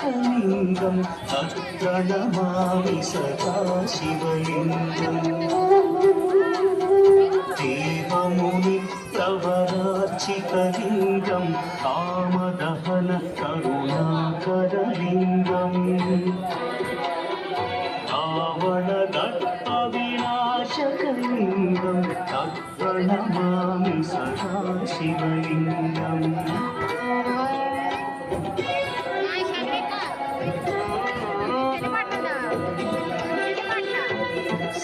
शिवलिङ्गं तत्प्रणमामि सदा शिवलिङ्गम् देवमुनिप्रवरार्चितलिङ्गं कामदहन करुणाकरलिङ्गम् रावणदर्पविनाशकलिङ्गं तत्प्रणमामि सदा शिवलिङ्गम्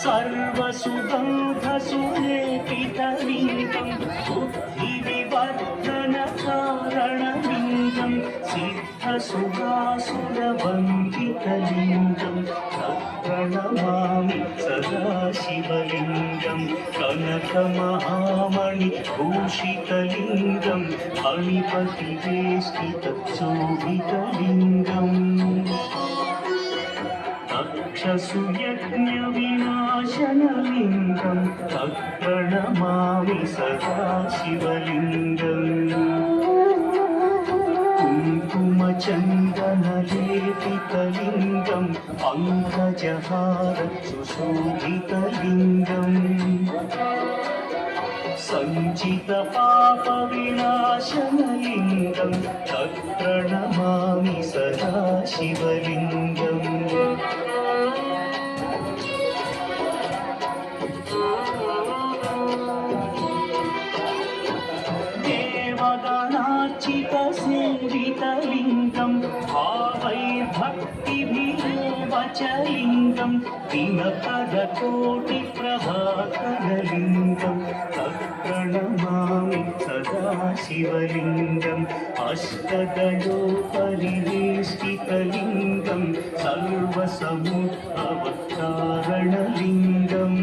सर्वसुगन्धसुलेपितलिङ्गं बुद्धिविवर्धनकारणलिङ्गं सिद्धसुरासुरवन्दितलिङ्गं तत्प्रणमामि सदा शिवलिङ्गं कनकमहामणिभूषितलिङ्गं फणिपतिवेष्टितच्छोभितलिङ्गम् तक्षसुयज्ञविनाशनलिङ्गं तत्प्रणमामि सदा शिवलिङ्गम् कुङ्कुमचन्दनलेपितलिङ्गं पङ्कजहार सुशोभितलिङ्गम् सञ्चितपापविनाशनलिङ्गं तत्प्रणमामि सदा शिवलिङ्गम् देवगणार्चितसेवितलिङ्गं भावैर्भक्तिभिर्वचलिङ्गं दिनपदकोटिप्रभाकरलिङ्गं तत्प्रणमामि सदा शिवलिङ्गम् अष्टदलोपरिवेष्टितलिङ्गं सर्वसमुद्भवकारणलिङ्गम्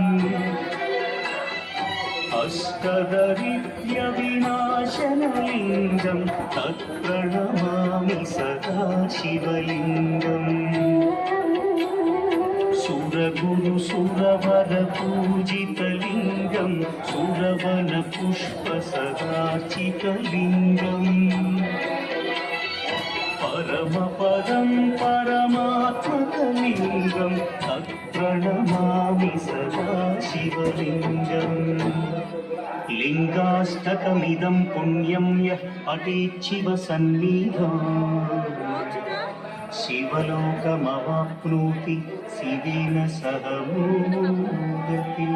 अष्टदरिद्र्यविनाशनलिङ्गं तत्प्रणमामि सदा शिवलिङ्गम् सुरगुरुसुरवरपूजितलिङ्गं सुरवनपुष्पसदार्चितलिङ्गम् परमपदं परमात्मकलिङ्गं तत्प्रणमामि सदा शिवलिङ्गम् लिङ्गाष्टकमिदं पुण्यं यः पठेच्छिवसन्निधौ शिवलोकमवाप्नोति शिवेन सह मोदते।